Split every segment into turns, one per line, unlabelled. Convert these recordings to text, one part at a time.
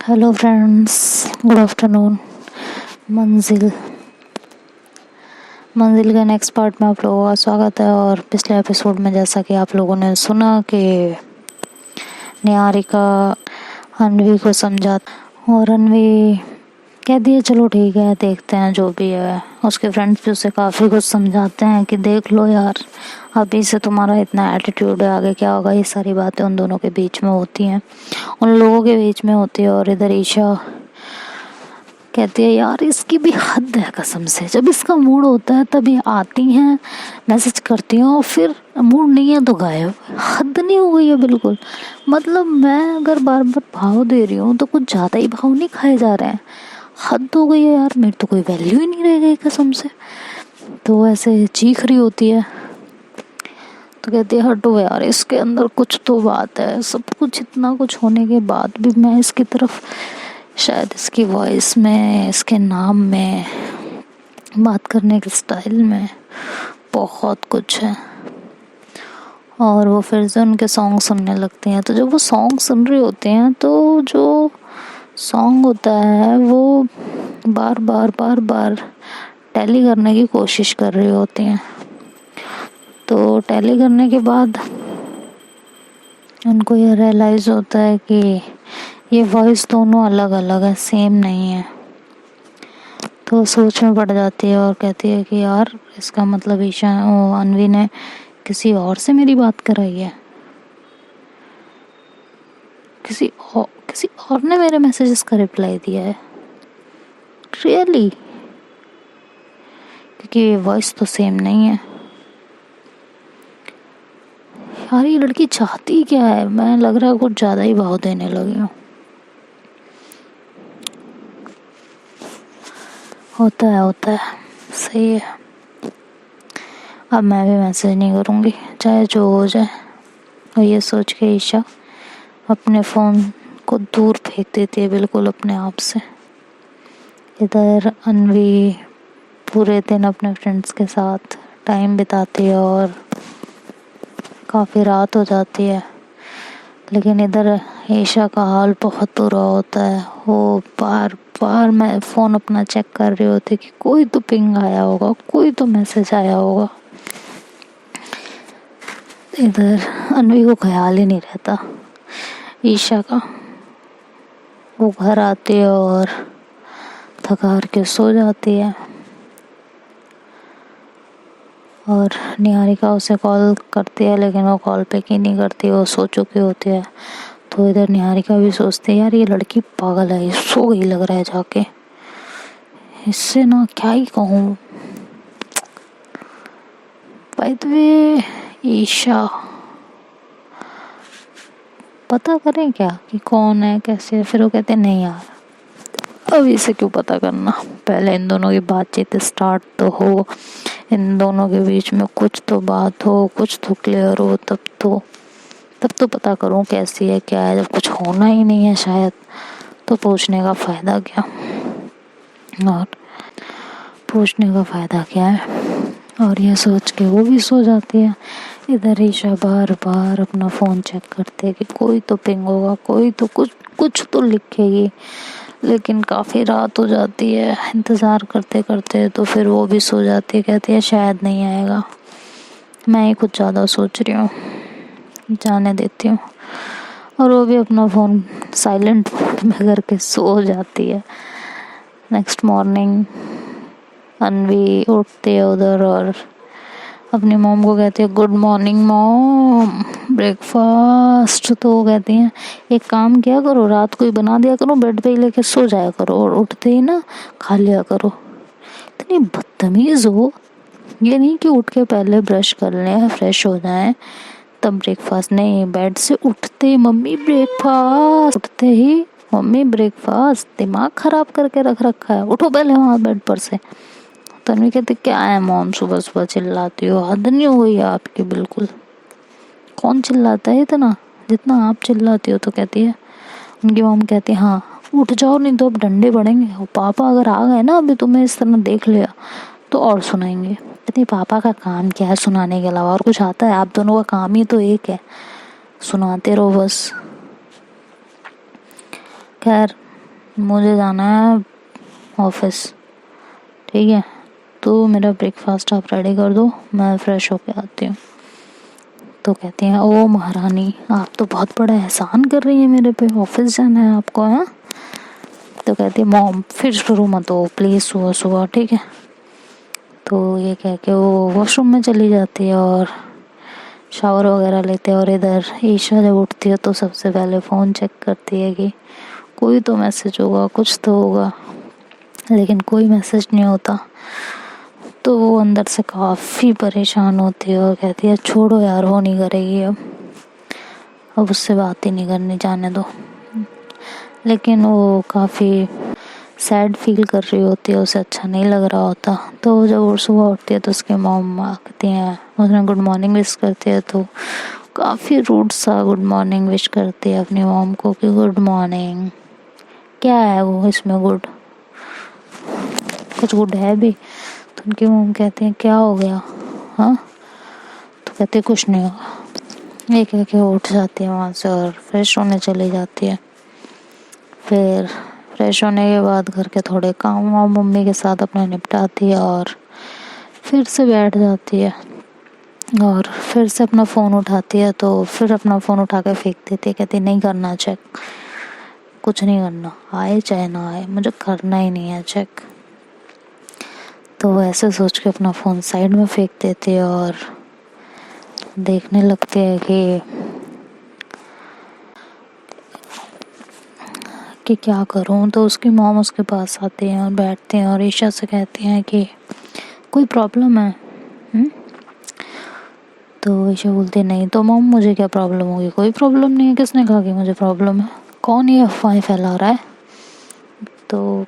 Hello friends, good afternoon. मंजिल मंजिल के नेक्स्ट पार्ट में आप लोगों का स्वागत है। और पिछले एपिसोड में जैसा कि आप लोगों ने सुना कि निहारिका अनवी को समझा और अनवी कहती है चलो ठीक है देखते हैं जो भी है। उसके फ्रेंड्स भी उसे काफ़ी कुछ समझाते हैं कि देख लो यार, अभी से तुम्हारा इतना एटीट्यूड है, आगे क्या होगा। ये सारी बातें उन दोनों के बीच में होती हैं, उन लोगों के बीच में होती है। और इधर ईशा कहती है यार इसकी भी हद है कसम से, जब इसका मूड होता है तभी आती हैं, मैसेज करती हैं और फिर मूड नहीं है तो गायब। हद नहीं हो गई है बिल्कुल। मतलब मैं अगर बार बार भाव दे रही हूँ तो कुछ ज़्यादा ही भाव नहीं खाए जा रहे हैं। हद हो गई है यार, मेरी तो कोई वैल्यू ही नहीं रह गई कसम से। तो ऐसे चीख रही होती है तो कहती है हटो यार, इसके अंदर कुछ तो बात है। सब कुछ इतना कुछ होने के बाद भी मैं इसकी तरफ, शायद इसकी वॉइस में, इसके नाम में, बात करने के स्टाइल में बहुत कुछ है। और वो फिर से उनके सॉन्ग सुनने लगती हैं। तो जब वो सॉन्ग सुन रही होती हैं तो जो सॉन्ग होता है वो बार बार टैली करने की कोशिश कर रही होती हैं। तो टैली करने के बाद उनको ये रियलाइज़ होता है कि ये वॉइस दोनों अलग अलग है, सेम नहीं है। तो सोच में पड़ जाती है और कहती है कि यार इसका मतलब अनवी ने किसी और से मेरी बात कराई है, किसी और ने मेरे मैसेजेस का रिप्लाई दिया है रियली, क्योंकि ये वॉइस तो सेम नहीं है। यार ये लड़की चाहती क्या है? मैं लग रहा है कुछ ज़्यादा ही भाव देने लगी हूँ। होता है सही है। अब मैं भी मैसेज नहीं करूँगी, चाहे जो हो जाए। और ये सोच के ईशा अपने फ़ोन को दूर फेंक देती है बिल्कुल अपने आप से। इधर अनवी पूरे दिन अपने फ्रेंड्स के साथ टाइम बिताती है और काफ़ी रात हो जाती है। लेकिन इधर ईशा का हाल बहुत बुरा होता है। वो बार बार मैं फ़ोन अपना चेक कर रही होती कि कोई तो पिंग आया होगा, कोई तो मैसेज आया होगा। इधर अनवी को ख्याल ही नहीं रहता ईशा का। वो घर आती है और थका के सो जाती है। और निहारिका उसे कॉल करती है लेकिन वो कॉल पिक ही नहीं करती, वो सो चुकी होती है। तो इधर निहारिका भी सोचती है यार ये लड़की पागल है, सो गई लग रहा है जाके, इससे ना क्या ही कहूँ। बाय द वे ईशा, पता करें क्या कि कौन है कैसे? फिर वो कहते नहीं यार अब इसे क्यों पता करना, पहले इन दोनों की बातचीत स्टार्ट तो हो, इन दोनों के बीच में कुछ तो बात हो, कुछ तो क्लियर हो, तब तो पता करूं कैसी है क्या है। जब कुछ होना ही नहीं है शायद, तो पूछने का फ़ायदा क्या। और पूछने का फ़ायदा क्या है। और ये सोच के वो भी सो जाती है। इधर ईशा बार बार अपना फ़ोन चेक करते है कि कोई तो पिंग होगा, कोई तो कुछ तो लिखेगी। लेकिन काफ़ी रात हो जाती है इंतज़ार करते करते, तो फिर वो भी सो जाती है। कहती है शायद नहीं आएगा, मैं ही कुछ ज़्यादा सोच रही हूँ, जाने देती हूँ। और वो भी अपना फ़ोन साइलेंट में करके सो जाती है। नेक्स्ट मॉर्निंग अनवी उठती है उधर और अपनी मॉम को कहती है गुड मॉर्निंग मॉम, ब्रेकफास्ट। तो वो कहती हैं एक काम किया करो, रात को ही बना दिया करो, बेड पे ही लेके सो जाया करो और उठते ही ना खा लिया करो। इतनी बदतमीज़ हो, ये नहीं कि उठ के पहले ब्रश कर लें, फ्रेश हो जाएं तब ब्रेकफास्ट। नहीं, बेड से उठते ही मम्मी ब्रेकफास्ट, उठते ही मम्मी ब्रेकफास्ट। दिमाग ख़राब करके रख रखा है, उठो पहले वहाँ बेड पर से। तन्वी कहती क्या है मॉम सुबह सुबह चिल्लाती हो, हद नहीं हो गई है आपकी बिल्कुल। कौन चिल्लाता है इतना जितना आप चिल्लाती हो? तो कहती है, उनकी मॉम कहती है हाँ उठ जाओ नहीं तो अब डंडे पड़ेंगे। और पापा अगर आ गए ना अभी तुम्हें इस तरह देख लिया तो और सुनाएंगे। कहती पापा का काम क्या है सुनाने के अलावा, और कुछ आता है? आप दोनों का काम ही तो एक है, सुनाते रहो बस। खैर मुझे जाना है ऑफिस, ठीक है, तो मेरा ब्रेकफास्ट आप रेडी कर दो, मैं फ्रेश होके आती हूँ। तो कहती हैं ओ महारानी, आप तो बहुत बड़ा एहसान कर रही हैं मेरे पे, ऑफिस जाना है आपको, है? तो कहती है मॉम फिर शुरू मत हो प्लीज़ सुबह सुबह, ठीक है। तो ये कह के वो वॉशरूम में चली जाती है और शावर वगैरह लेते हैं। और इधर ईशा जब उठती है तो सबसे पहले फ़ोन चेक करती है कि कोई तो मैसेज होगा, कुछ तो होगा, लेकिन कोई मैसेज नहीं होता। तो वो अंदर से काफ़ी परेशान होती है और कहती है छोड़ो यार, वो नहीं करेगी अब उससे बात ही नहीं करनी, जाने दो। लेकिन वो काफ़ी सैड फील कर रही होती है, उसे अच्छा नहीं लग रहा होता। तो जब वो सुबह उठती है तो उसके मॉम आती हैं, उसने गुड मॉर्निंग विश करती है, तो काफ़ी रूड सा गुड मॉर्निंग विश करती है अपनी मॉम को कि गुड मॉर्निंग। क्या है वो इसमें गुड, कुछ गुड है भी? तो उनकी मॉम कहती है क्या हो गया, हाँ? तो कहती है कुछ नहीं होगा। एक एक उठ जाती है वहाँ से और फ्रेश होने चली जाती है। फिर फ्रेश होने के बाद घर के थोड़े काम वाम मम्मी के साथ अपने निपटाती है और फिर से बैठ जाती है और फिर से अपना फ़ोन उठाती है। तो फिर अपना फ़ोन उठा के फेंक देती है, कहती नहीं करना चेक, कुछ नहीं करना, आए चाहे ना आए, मुझे करना ही नहीं है चेक। तो वो ऐसे सोच के अपना फ़ोन साइड में फेंक देती है और देखने लगती है कि क्या करूं। तो उसकी मॉम उसके पास आती हैं और बैठते हैं और ईशा से कहती हैं कि कोई प्रॉब्लम है? तो ईशा बोलती है नहीं। तो मॉम मुझे क्या प्रॉब्लम होगी? कोई प्रॉब्लम नहीं है, किसने कहा कि मुझे प्रॉब्लम है, कौन ये अफवाहें फैला रहा है? तो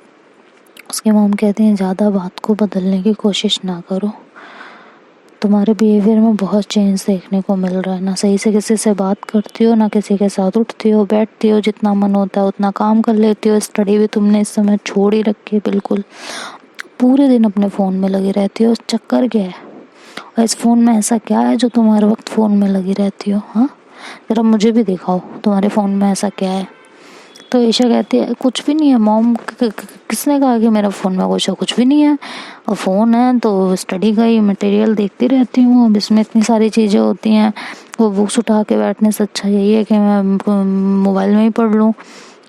उसकी मॉम कहती हैं ज़्यादा बात को बदलने की कोशिश ना करो, तुम्हारे बिहेवियर में बहुत चेंज देखने को मिल रहा है, ना सही से किसी से बात करती हो, ना किसी के साथ उठती हो बैठती हो, जितना मन होता है उतना काम कर लेती हो, स्टडी भी तुमने इस समय छोड़ ही रखी है बिल्कुल, पूरे दिन अपने फ़ोन में लगी रहती हो, चक्कर क्या है? और इस फ़ोन में ऐसा क्या है जो तुम हर वक्त फ़ोन में लगी रहती हो? हाँ, ज़रा मुझे भी दिखाओ तुम्हारे फ़ोन में ऐसा क्या है। तो ईशा कहती है कुछ भी नहीं है मॉम, किसने कहा कि मेरे फ़ोन में कुछ भी नहीं है, और फ़ोन है तो स्टडी का ही मटेरियल देखती रहती हूँ, अब इसमें इतनी सारी चीज़ें होती हैं, वो बुक्स उठा के बैठने से अच्छा यही है कि मैं मोबाइल में ही पढ़ लूँ,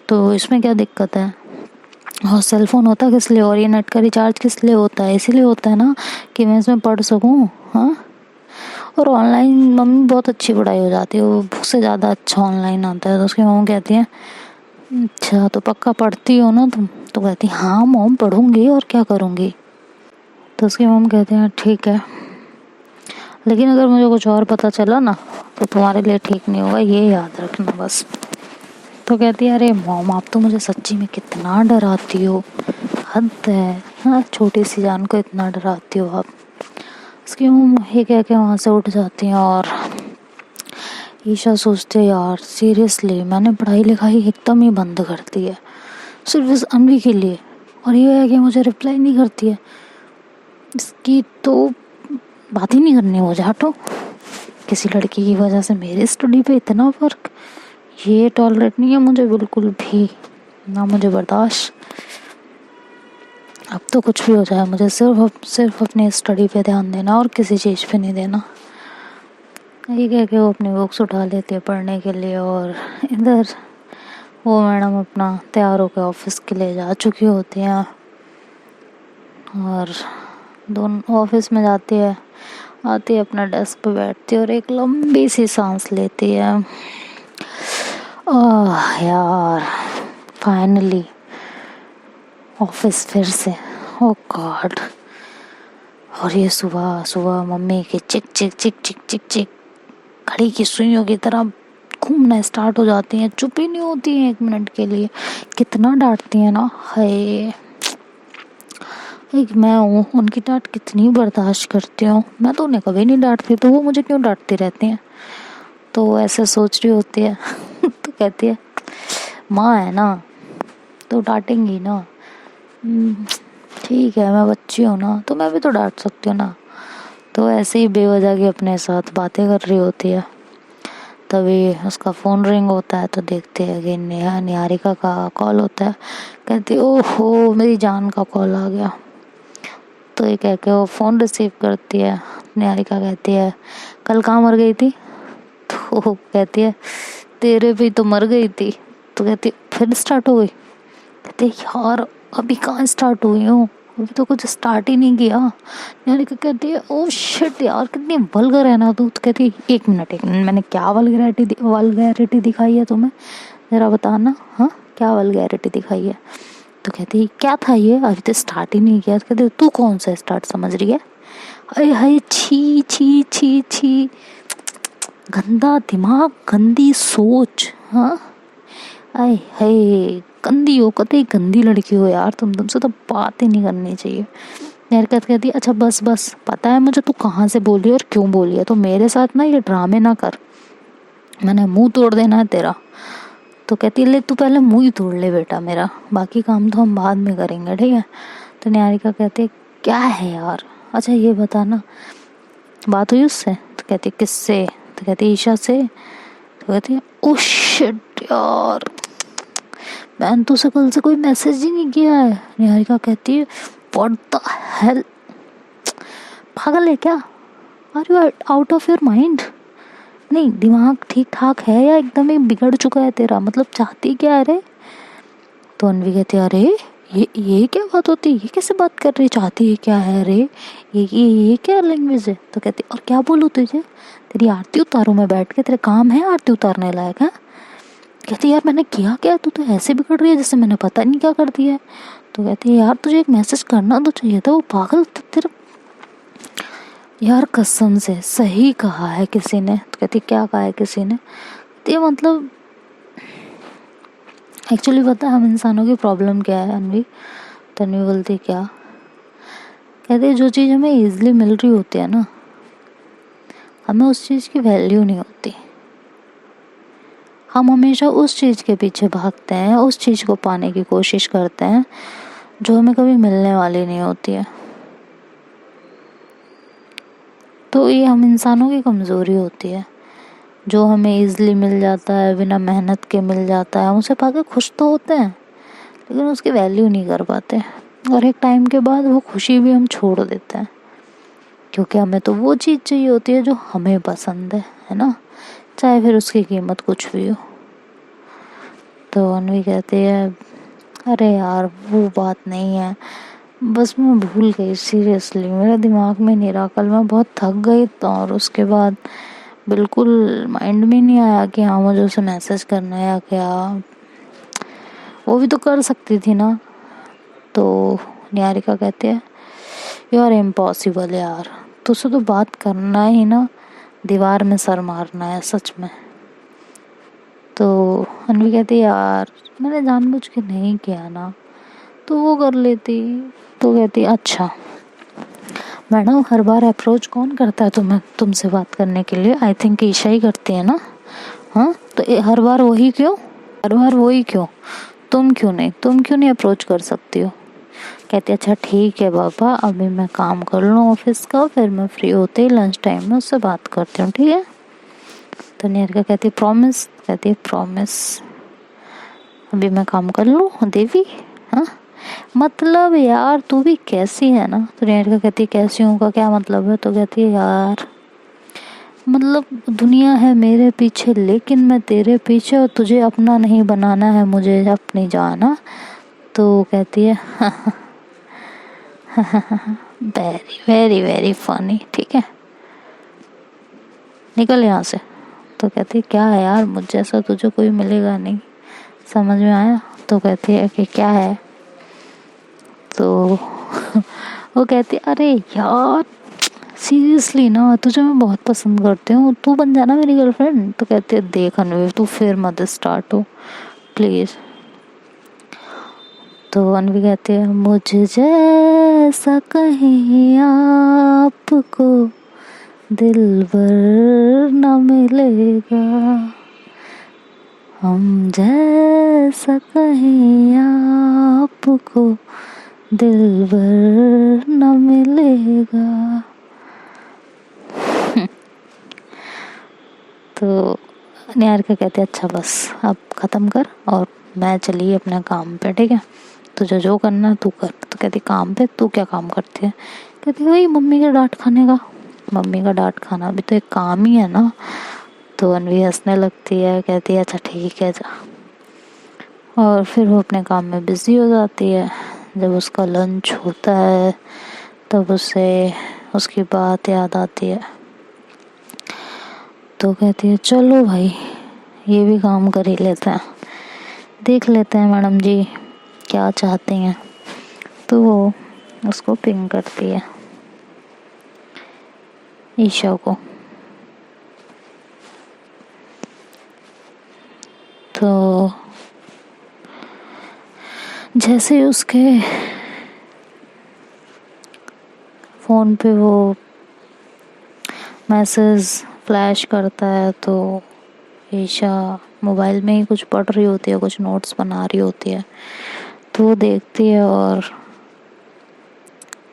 तो इसमें क्या दिक्कत है? और सेल फ़ोन होता किस लिए, और ये नेट का रिचार्ज किस लिए होता है? इसीलिए होता है ना कि मैं इसमें पढ़ सकूँ। हाँ, और ऑनलाइन मम्मी बहुत अच्छी पढ़ाई हो जाती है, वो बुक से ज़्यादा अच्छा ऑनलाइन आता है। तो उसकी मम्मी कहती है अच्छा तो पक्का पढ़ती हो ना तुम? तो कहती हाँ मॉम पढ़ूंगी, और क्या करूँगी। तो उसकी मॉम कहते हैं ठीक है, लेकिन अगर मुझे कुछ और पता चला ना तो तुम्हारे लिए ठीक नहीं होगा, ये याद रखना बस। तो कहती है अरे मॉम आप तो मुझे सच्ची में कितना डराती हो, हद है, हाँ छोटी सी जान को इतना डराती हो आप। उसकी मॉम ये कह के वहाँ से उठ जाती हैं और ईशा सोचते यार सीरियसली मैंने पढ़ाई लिखाई एकदम ही बंद कर दी है सिर्फ इस अनवी के लिए, और ये है कि मुझे रिप्लाई नहीं करती है, इसकी तो बात ही नहीं करनी मुझे, हटो। किसी लड़की की वजह से मेरी स्टडी पे इतना फ़र्क, ये टॉलरेट नहीं है मुझे बिल्कुल भी, ना मुझे बर्दाश्त। अब तो कुछ भी हो जाए मुझे सिर्फ अपनी स्टडी पे ध्यान देना और किसी चीज़ पे नहीं देना। ये कह के वो अपनी बुक्स उठा लेती है पढ़ने के लिए, और इधर वो मैडम अपना तैयार होकर ऑफिस के लिए जा चुकी होती हैं और दोनों ऑफिस में जाती है, आती है अपना डेस्क पे बैठती है और एक लंबी सी सांस लेती है। आह यार फाइनली ऑफिस फिर से, ओ गॉड। और ये सुबह सुबह मम्मी की चिक चिक चिक चिक चिक चिक घड़ी की सुइयों की तरह घूमना स्टार्ट हो जाती हैं, चुप ही नहीं होती हैं एक मिनट के लिए, कितना डांटती हैं ना, हाय। एक मैं हूँ उनकी डांट कितनी बर्दाश्त करती हूँ, मैं तो उन्हें कभी नहीं डांटती, तो वो मुझे क्यों डांटती रहती हैं। तो वो ऐसे सोच रही होती है तो कहती है माँ है ना तो डांटेंगी ना, ठीक है मैं बच्ची हूँ ना तो मैं भी तो डांट सकती हूँ ना। तो ऐसे ही बेवजह की अपने साथ बातें कर रही होती है। तभी उसका फ़ोन रिंग होता है तो देखते हैं कि निहारिका का कॉल होता है। कहती ओहो मेरी जान का कॉल आ गया। तो ये कह के वो फ़ोन रिसीव करती है। निहारिका कहती है कल कहाँ मर गई थी? तो वो कहती है तेरे भी तो मर गई थी। तो कहती फिर स्टार्ट हो गई। कहते यार अभी कहाँ स्टार्ट हुई हूँ, अभी तो कुछ स्टार्ट ही नहीं किया। निहारिका कहती है ओ शिट यार कितनी वल्गर है ना तू। तो कहती है एक मिनट मैंने क्या वल्गैरिटी दिखाई है तुम्हें, जरा बताना। हाँ क्या वल्गैरिटी दिखाई है? तो कहती क्या था ये, अभी तो स्टार्ट ही नहीं किया। तो कहती तू कौन सा स्टार्ट समझ रही है? अरे हाय छी छी छी छी, गंदा दिमाग गंदी सोच। हाँ आय हाय गंदी हो, कतई गंदी लड़की हो यार तुमसे तो बात ही नहीं करनी चाहिए। हरकत कहती अच्छा बस बस पता है मुझे तू कहाँ से बोली और क्यों बोली है, तो मेरे साथ ना ये ड्रामे ना कर, मैंने मुंह तोड़ देना है तेरा। तो कहती ले तू पहले मुंह ही तोड़ ले बेटा मेरा, बाकी काम तो हम बाद में करेंगे ठीक है। तो निहारिका कहती है क्या है यार, अच्छा ये बताना बात हुई उससे? तो कहती किससे? तो कहती ईशा से। तो कहती है ओ शिट यार मैंने तो उसे कल से कोई मैसेज ही नहीं किया है। निहारिका कहती है व्हाट द हेल, पागल है क्या? Are you out of your mind? नहीं दिमाग ठीक ठाक है या एकदम ही बिगड़ चुका है तेरा, मतलब चाहती क्या है रे? तो अनवी कहती है अरे ये क्या बात होती है, ये कैसे बात कर रही, चाहती है क्या है रे, ये क्या लैंग्वेज है? तो कहती और क्या बोलूँ तुझे, तेरी आरती उतारूं मैं बैठ के, तेरे काम है आरती उतारने लायक है? कहती यार मैंने किया क्या, तू तो ऐसे बिगड़ रही है जैसे मैंने पता नहीं क्या कर दिया है। तो कहती है यार तुझे एक मैसेज करना तो चाहिए था, वो पागल तेरा। यार कसम से सही कहा है किसी ने। तो कहती क्या कहा है किसी ने? तो मतलब एक्चुअली पता है हम इंसानों की प्रॉब्लम क्या है अनवी? तन्वी बोलती क्या? कहते जो चीज़ हमें इजीली मिल रही होती है ना, हमें उस चीज़ की वैल्यू नहीं होती। हम हमेशा उस चीज़ के पीछे भागते हैं, उस चीज़ को पाने की कोशिश करते हैं जो हमें कभी मिलने वाली नहीं होती है। तो ये हम इंसानों की कमज़ोरी होती है, जो हमें इजीली मिल जाता है, बिना मेहनत के मिल जाता है, हम उसे पाके खुश तो होते हैं लेकिन उसकी वैल्यू नहीं कर पाते, और एक टाइम के बाद वो खुशी भी हम छोड़ देते हैं, क्योंकि हमें तो वो चीज़ चाहिए होती है जो हमें पसंद है ना, चाहे फिर उसकी कीमत कुछ भी हो। तो अनवी कहती है अरे यार वो बात नहीं है, बस मैं भूल गई सीरियसली, मेरे दिमाग में नहीं रहा, कल मैं बहुत थक गई तो, और उसके बाद बिल्कुल माइंड में नहीं आया कि हाँ मुझे उसे मैसेज करना है या क्या, वो भी तो कर सकती थी ना। तो निहारिका कहती है यार इम्पॉसिबल यार, तुझसे तो बात करना ही ना दीवार में सर मारना है सच में। तो अनवी कहती यार मैंने जानबूझ के नहीं किया ना, तो वो कर लेती। तो कहती अच्छा मैडम हर बार अप्रोच कौन करता है तुम्हें, तुमसे बात करने के लिए? आई थिंक ईशा ही करती है ना। हाँ तो हर बार वही क्यों, हर बार वही क्यों, तुम क्यों नहीं अप्रोच कर सकती हो? कहती अच्छा ठीक है बाबा अभी मैं काम कर लूँ ऑफिस का, फिर मैं फ्री होते ही लंच टाइम में उससे बात करती हूँ ठीक है। तो निहारिका कहती प्रॉमिस? कहती है प्रॉमिस, अभी मैं काम कर लूँ देवी। हाँ मतलब यार तू भी कैसी है ना। तो निहारिका कहती है कैसी हूँ का क्या मतलब है? तो कहती है यार मतलब दुनिया है मेरे पीछे लेकिन मैं तेरे पीछे, और तुझे अपना नहीं बनाना है मुझे अपनी जाना। तो कहती है वेरी वेरी वेरी फनी, ठीक है निकल यहाँ से। तो कहती है क्या है यार मुझ जैसा तुझे कोई मिलेगा नहीं, समझ में आया? तो कहती है कि क्या है? तो वो कहती है अरे यार सीरियसली ना तुझे मैं बहुत पसंद करती हूँ, तू बन जाना मेरी गर्लफ्रेंड। तो कहती है देख अनवी तू फिर मत स्टार्ट हो प्लीज़। तो अनवी कहती है मुझे जैसा कहीं आपको दिलबर न मिलेगा, हम जैसा कहीं आपको दिलबर न मिलेगा। तो निहारिका कहती है अच्छा बस अब ख़त्म कर और मैं चली अपने काम पे, ठीक है, तुझे जो करना है तू कर। तो कहती काम पे, तू क्या काम करती है? कहती वही मम्मी का डांट खाने का। मम्मी का डांट खाना भी तो एक काम ही है ना। तो अनवी हंसने लगती है, कहती है अच्छा ठीक है जा। और फिर वो अपने काम में बिज़ी हो जाती है। जब उसका लंच होता है तब उसे उसकी बात याद आती है। तो कहती है चलो भाई ये भी काम कर ही लेते हैं, देख लेते हैं मैडम जी क्या चाहती हैं। तो वो उसको पिंग करती है, ईशा को। तो जैसे ही उसके फ़ोन पे वो मैसेज फ्लैश करता है तो ईशा मोबाइल में ही कुछ पढ़ रही होती है, कुछ नोट्स बना रही होती है। तो वो देखती है और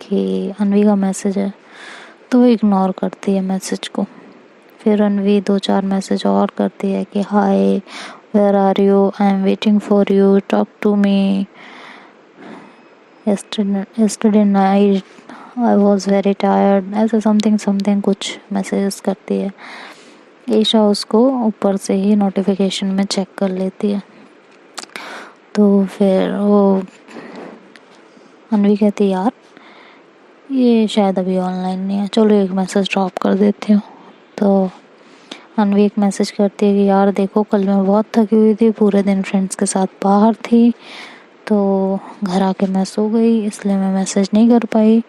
कि अनवी का मैसेज है तो वो इग्नोर करती है मैसेज को। फिर अनवी 2-4 मैसेज और करती है कि hi where are you, I am waiting for you, talk to me, yesterday night I was very tired, ऐसे समथिंग समथिंग कुछ मैसेजेस करती है। ईशा उसको ऊपर से ही नोटिफिकेशन में चेक कर लेती है। तो फिर वो अनवी कहती यार ये शायद अभी ऑनलाइन नहीं है, चलो एक मैसेज ड्रॉप कर देती हूँ। तो अनवी एक मैसेज करती है कि यार देखो कल मैं बहुत थकी हुई थी, पूरे दिन फ्रेंड्स के साथ बाहर थी, तो घर आके मैं सो गई इसलिए मैं मैसेज नहीं कर पाई।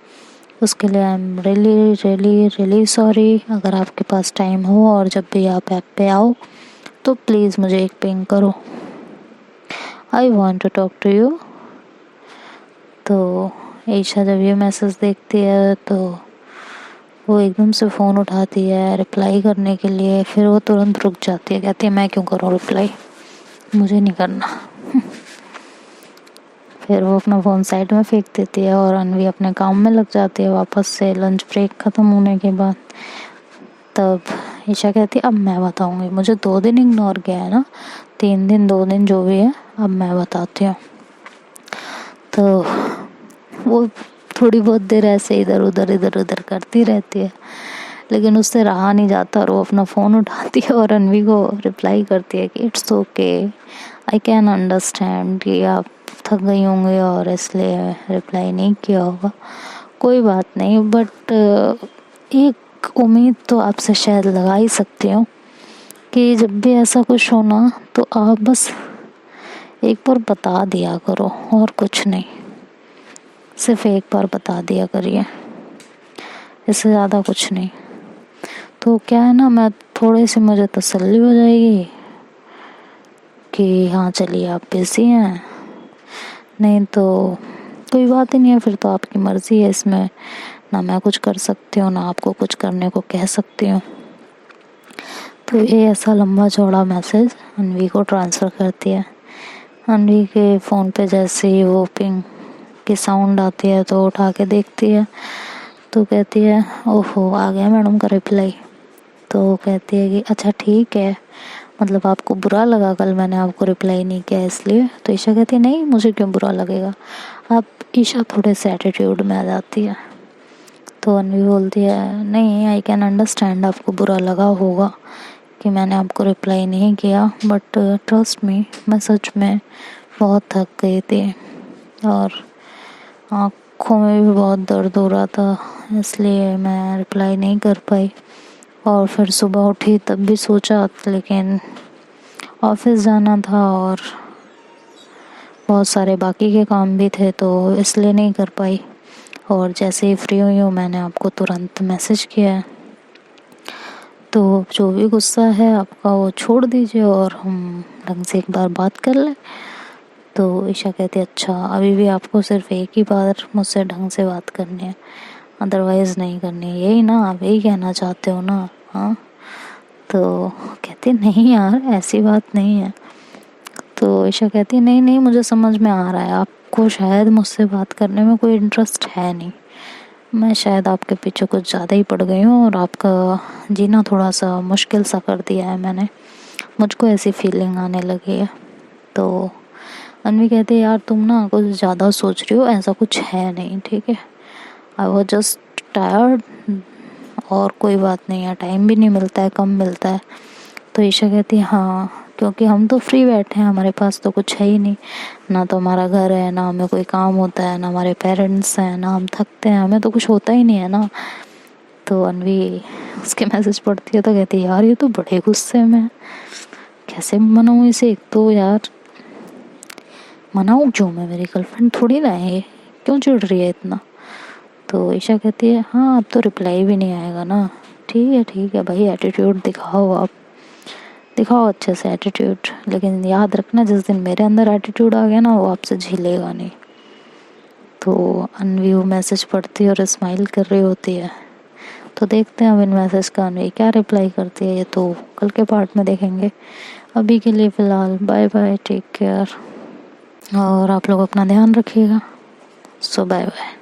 उसके लिए I am really really really sorry. अगर आपके पास टाइम हो और जब भी आप ऐप पे आओ तो प्लीज़ मुझे एक पिंग करो, I want to talk to you. तो ईशा जब ये मैसेज देखती है तो वो एकदम से फ़ोन उठाती है रिप्लाई करने के लिए। फिर वो तुरंत रुक जाती है, कहती है मैं क्यों करूँ रिप्लाई, मुझे नहीं करना। फिर वो अपना फ़ोन साइड में फेंक देती है और अनवी अपने काम में लग जाती है वापस से लंच ब्रेक ख़त्म होने के बाद। तब ईशा कहती है अब मैं बताऊंगी, मुझे 2 दिन इग्नोर किया है ना, 3 दिन 2 दिन जो भी है अब मैं बताती हूँ। तो वो थोड़ी बहुत देर ऐसे इधर उधर करती रहती है लेकिन उससे रहा नहीं जाता और वो अपना फ़ोन उठाती है और अनवी को रिप्लाई करती है कि it's okay, I can understand कि आप थक गई होंगी और इसलिए रिप्लाई नहीं किया होगा, कोई बात नहीं, बट एक उम्मीद तो आपसे शायद लगा ही सकती हूँ कि जब भी ऐसा कुछ हो ना तो आप बस एक बार बता दिया करो और कुछ नहीं, सिर्फ एक बार बता दिया करिए, इससे ज़्यादा कुछ नहीं। तो क्या है ना, मैं थोड़ी सी मुझे तसल्ली हो जाएगी कि हाँ चलिए आप बिज़ी हैं, नहीं तो कोई बात ही नहीं है, फिर तो आपकी मर्ज़ी है, इसमें ना मैं कुछ कर सकती हूँ ना आपको कुछ करने को कह सकती हूँ। तो ये ऐसा लंबा चौड़ा मैसेज अनवी को ट्रांसफ़र करती है। अनवी के फ़ोन पे जैसे ही वो पिंग की साउंड आती है तो उठा के देखती है तो कहती है ओहो आ गया मैडम का रिप्लाई। तो कहती है कि अच्छा ठीक है, मतलब आपको बुरा लगा कल मैंने आपको रिप्लाई नहीं किया इसलिए? तो ईशा कहती है नहीं मुझे क्यों बुरा लगेगा। अब ईशा थोड़े से एटीट्यूड में आ जाती है। तो अनवी बोलती है नहीं आई कैन अंडरस्टैंड आपको बुरा लगा होगा कि मैंने आपको रिप्लाई नहीं किया, बट ट्रस्ट मी मैं सच में बहुत थक गई थी और आँखों में भी बहुत दर्द हो रहा था इसलिए मैं रिप्लाई नहीं कर पाई। और फिर सुबह उठी तब भी सोचा लेकिन ऑफिस जाना था और बहुत सारे बाकी के काम भी थे तो इसलिए नहीं कर पाई। और जैसे ही फ्री हुई हूँ मैंने आपको तुरंत मैसेज किया है। तो जो भी गुस्सा है आपका वो छोड़ दीजिए और हम ढंग से एक बार बात कर लें। तो ईशा कहती है अच्छा अभी भी आपको सिर्फ एक ही बार मुझसे ढंग से बात करनी है, अदरवाइज़ नहीं करनी है, यही ना आप यही कहना चाहते हो ना? हाँ। तो कहती नहीं यार ऐसी बात नहीं है। तो ईशा कहती नहीं नहीं मुझे समझ में आ रहा है आपको शायद मुझसे बात करने में कोई इंटरेस्ट है नहीं, मैं शायद आपके पीछे कुछ ज़्यादा ही पड़ गई हूँ और आपका जीना थोड़ा सा मुश्किल सा कर दिया है मैंने। मुझको ऐसी फीलिंग आने लगी है। तो अनवी कहती है यार तुम ना कुछ ज़्यादा सोच रही हो, ऐसा कुछ है नहीं, ठीक है, आई वॉज जस्ट टायर्ड, और कोई बात नहीं है, टाइम भी नहीं मिलता है, कम मिलता है। तो ईशा कहती है हाँ, क्योंकि हम तो फ्री बैठे हैं, हमारे पास तो कुछ है ही नहीं, ना तो हमारा घर है, ना हमें कोई काम होता है, ना हमारे पेरेंट्स हैं, ना हम थकते हैं, हमें तो कुछ होता ही नहीं है ना। तो अनवी उसके मैसेज पढ़ती है तो कहती है यार ये तो बड़े गुस्से में है, कैसे मनाऊँ इसे, एक तो यार मनाऊँ क्यों, मैं मेरी गर्लफ्रेंड थोड़ी ना है, ये क्यों चिढ़ रही है इतना। तो ईशा कहती है हाँ अब तो रिप्लाई भी नहीं आएगा ना, ठीक है भाई, एटीट्यूड दिखाओ, आप दिखाओ अच्छे से एटीट्यूड, लेकिन याद रखना जिस दिन मेरे अंदर एटीट्यूड आ गया ना वो आपसे झेलेगा नहीं। तो अनवी वो मैसेज पढ़ती है और स्माइल कर रही होती है। तो देखते हैं अब इन मैसेज का अनवी क्या रिप्लाई करती है, ये तो कल के पार्ट में देखेंगे। अभी के लिए फ़िलहाल बाय बाय, टेक केयर, और आप लोग अपना ध्यान रखिएगा। सो बाय बाय।